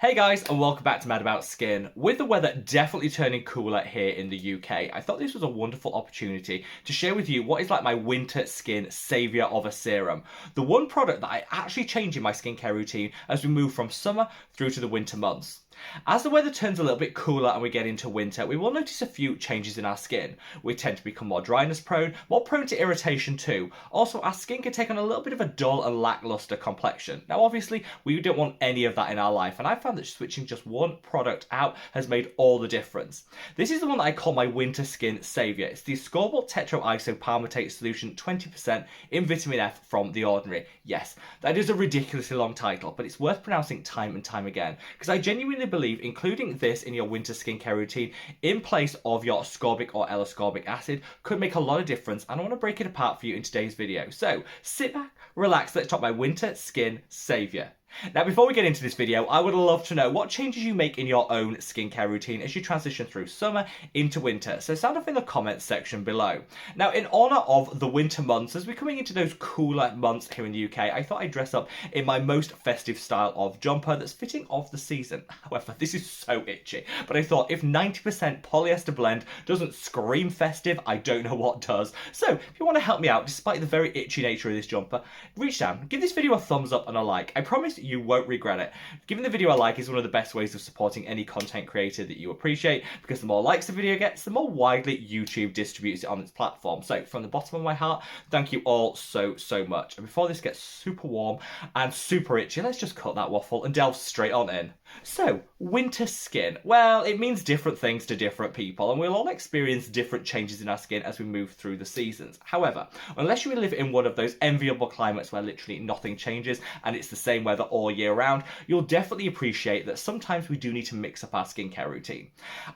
Hey guys, and welcome back to Mad About Skin. With the weather definitely turning cooler here in the UK, I thought this was a wonderful opportunity to share with you what is like my winter skin saviour of a serum. The one product that I actually change in my skincare routine as we move from summer through to the winter months. As the weather turns a little bit cooler and we get into winter, we will notice a few changes in our skin. We tend to become more dryness prone, more prone to irritation too. Also, our skin can take on a little bit of a dull and lackluster complexion. Now obviously, we don't want any of that in our life, and I found that switching just one product out has made all the difference. This is the one that I call my winter skin saviour. It's the Ascorbyl Tetraisopalmitate solution 20% in vitamin F from The Ordinary. Yes, that is a ridiculously long title, but it's worth pronouncing time and time again, because I genuinely believe including this in your winter skincare routine in place of your ascorbic or L-ascorbic acid could make a lot of difference, and I want to break it apart for you in today's video. So sit back, relax, let's talk my winter skin saviour. Now, before we get into this video, I would love to know what changes you make in your own skincare routine as you transition through summer into winter. So sound off in the comments section below. Now, in honour of the winter months, as we're coming into those cooler months here in the UK, I thought I'd dress up in my most festive style of jumper that's fitting of the season. However, this is so itchy, but I thought if 90% polyester blend doesn't scream festive, I don't know what does. So if you want to help me out, despite the very itchy nature of this jumper, reach down, give this video a thumbs up and a like. I promise you won't regret it. Giving the video a like is one of the best ways of supporting any content creator that you appreciate, because the more likes the video gets, the more widely YouTube distributes it on its platform. So from the bottom of my heart, thank you all so much. And before this gets super warm and super itchy, let's just cut that waffle and delve straight on in. So, winter skin. Well, it means different things to different people, and we'll all experience different changes in our skin as we move through the seasons. However, unless you live in one of those enviable climates where literally nothing changes and it's the same weather all year round, you'll definitely appreciate that sometimes we do need to mix up our skincare routine.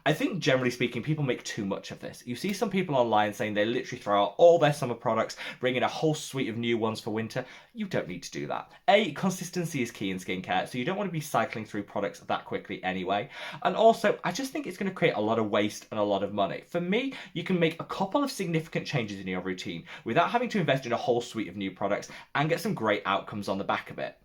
I think generally speaking, people make too much of this. You see some people online saying they literally throw out all their summer products, bring in a whole suite of new ones for winter. You don't need to do that. Consistency is key in skincare, so you don't want to be cycling through products that quickly anyway. And also, I just think it's going to create a lot of waste and a lot of money. For me, you can make a couple of significant changes in your routine without having to invest in a whole suite of new products and get some great outcomes on the back of it.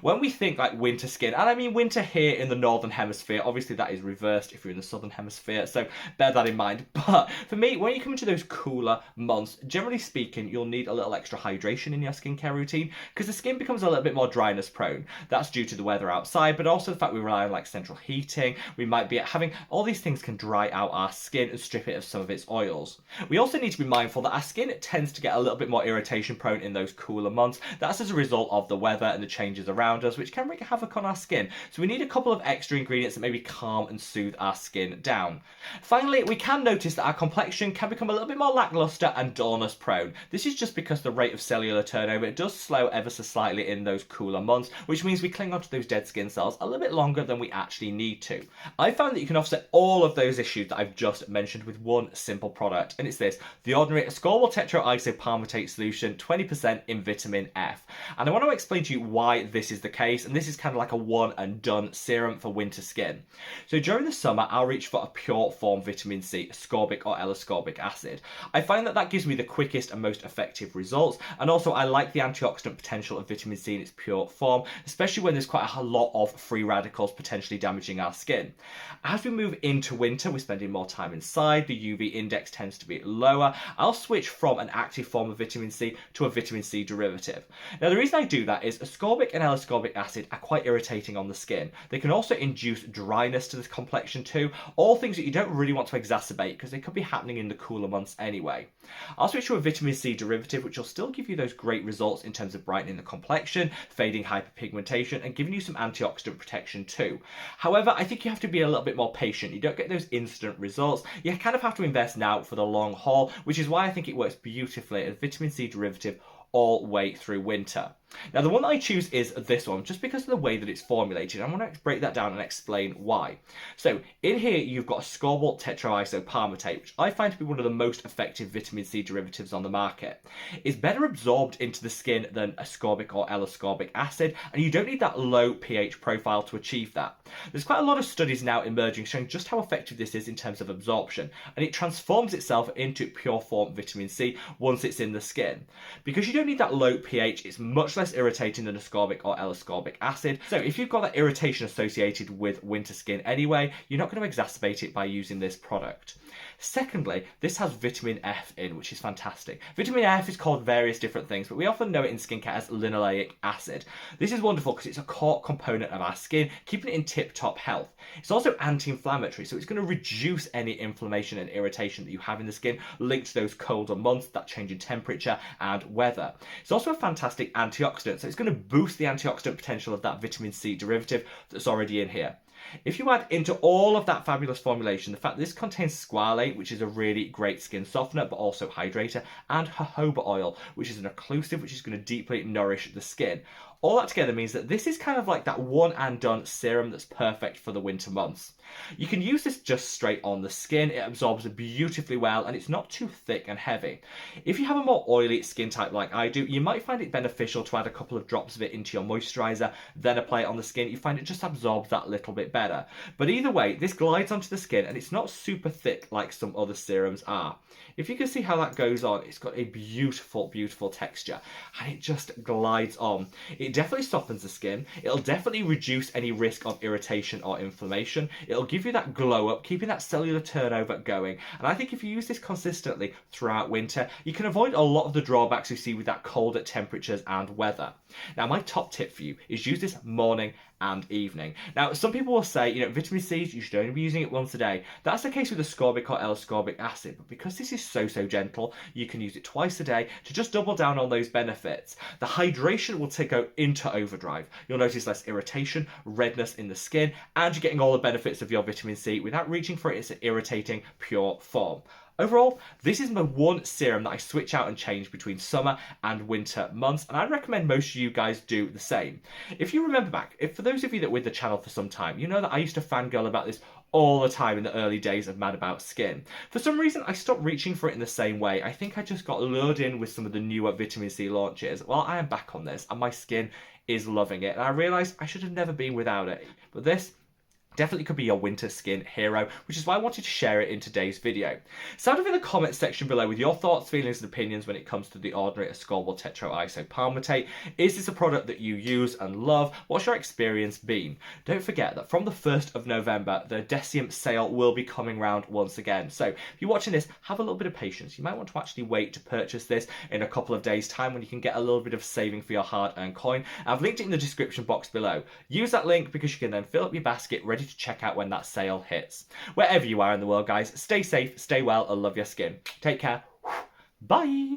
When we think like winter skin, and I mean winter here in the northern hemisphere, obviously that is reversed if you're in the southern hemisphere, so bear that in mind. But for me, when you come into those cooler months, generally speaking, you'll need a little extra hydration in your skincare routine because the skin becomes a little bit more dryness prone. That's due to the weather outside, but also the fact we rely on like central heating. We might be having all these things can dry out our skin and strip it of some of its oils. We also need to be mindful that our skin tends to get a little bit more irritation prone in those cooler months. That's as a result of the weather and the changes around us, which can wreak havoc on our skin. So we need a couple of extra ingredients that maybe calm and soothe our skin down. Finally, we can notice that our complexion can become a little bit more lackluster and dullness prone. This is just because the rate of cellular turnover does slow ever so slightly in those cooler months, which means we cling onto those dead skin cells a little bit longer than we actually need to. I found that you can offset all of those issues that I've just mentioned with one simple product, and it's this, the Ordinary Ascorbyl Tetraisopalmitate solution 20% in vitamin F. And I want to explain to you why this is the case, and this is kind of like a one and done serum for winter skin. So during the summer, I'll reach for a pure form vitamin C, ascorbic or L-ascorbic acid. I find that that gives me the quickest and most effective results, and also I like the antioxidant potential of vitamin C in its pure form, especially when there's quite a lot of free radicals potentially damaging our skin. As we move into winter, we're spending more time inside, the UV index tends to be lower. I'll switch from an active form of vitamin C to a vitamin C derivative. Now the reason I do that is ascorbic and L-ascorbic acid are quite irritating on the skin. They can also induce dryness to the complexion too, all things that you don't really want to exacerbate because they could be happening in the cooler months anyway. I'll switch to a vitamin C derivative, which will still give you those great results in terms of brightening the complexion, fading hyperpigmentation, and giving you some antioxidant protection too. However, I think you have to be a little bit more patient. You don't get those instant results. You kind of have to invest now for the long haul, which is why I think it works beautifully as vitamin C derivative all the way through winter. Now the one that I choose is this one, just because of the way that it's formulated. I'm going to break that down and explain why. So in here you've got Ascorbyl Tetraisopalmitate, which I find to be one of the most effective vitamin C derivatives on the market. It's better absorbed into the skin than ascorbic or L-ascorbic acid, and you don't need that low pH profile to achieve that. There's quite a lot of studies now emerging showing just how effective this is in terms of absorption, and it transforms itself into pure form vitamin C once it's in the skin. Because you don't need that low pH, it's much less less irritating than ascorbic or L-ascorbic acid. So if you've got that irritation associated with winter skin anyway, you're not going to exacerbate it by using this product. Secondly, this has vitamin F in, which is fantastic. Vitamin F is called various different things, but we often know it in skincare as linoleic acid. This is wonderful because it's a core component of our skin, keeping it in tip-top health. It's also anti-inflammatory, so it's going to reduce any inflammation and irritation that you have in the skin linked to those colder months, that change in temperature and weather. It's also a fantastic antioxidant, so it's going to boost the antioxidant potential of that vitamin C derivative that's already in here. If you add into all of that fabulous formulation the fact that this contains squalane, which is a really great skin softener but also hydrator, and jojoba oil, which is an occlusive which is going to deeply nourish the skin, all that together means that this is kind of like that one and done serum that's perfect for the winter months. You can use this just straight on the skin, it absorbs beautifully well and it's not too thick and heavy. If you have a more oily skin type like I do, you might find it beneficial to add a couple of drops of it into your moisturiser, then apply it on the skin. You find it just absorbs that little bit better. But either way, this glides onto the skin and it's not super thick like some other serums are. If you can see how that goes on, it's got a beautiful, beautiful texture and it just glides on. It definitely softens the skin. It'll definitely reduce any risk of irritation or inflammation. It'll give you that glow up, keeping that cellular turnover going. And I think if you use this consistently throughout winter, you can avoid a lot of the drawbacks you see with that colder temperatures and weather. Now, my top tip for you is use this morning and evening. Now, some people will say, vitamin C, you should only be using it once a day. That's the case with ascorbic or L-ascorbic acid, but because this is so gentle, you can use it twice a day to just double down on those benefits. The hydration will go into overdrive. You'll notice less irritation, redness in the skin, and you're getting all the benefits of your vitamin C without reaching for its irritating pure form. Overall, this is my one serum that I switch out and change between summer and winter months, and I recommend most of you guys do the same. If you remember back, for those of you that were with the channel for some time, you know that I used to fangirl about this all the time in the early days of Mad About Skin. For some reason, I stopped reaching for it in the same way. I think I just got lured in with some of the newer vitamin C launches. Well, I am back on this, and my skin is loving it, and I realised I should have never been without it. But this definitely could be your winter skin hero, which is why I wanted to share it in today's video. Sound off in the comments section below with your thoughts, feelings and opinions when it comes to the ordinary Ascorbyl Tetraisopalmitate. Is this a product that you use and love? What's your experience been? Don't forget that from the 1st of November, the Decium sale will be coming round once again. So if you're watching this, have a little bit of patience. You might want to actually wait to purchase this in a couple of days' time when you can get a little bit of saving for your hard-earned coin. I've linked it in the description box below. Use that link because you can then fill up your basket ready to check out when that sale hits. Wherever you are in the world, guys, stay safe, stay well, and love your skin. Take care. Bye.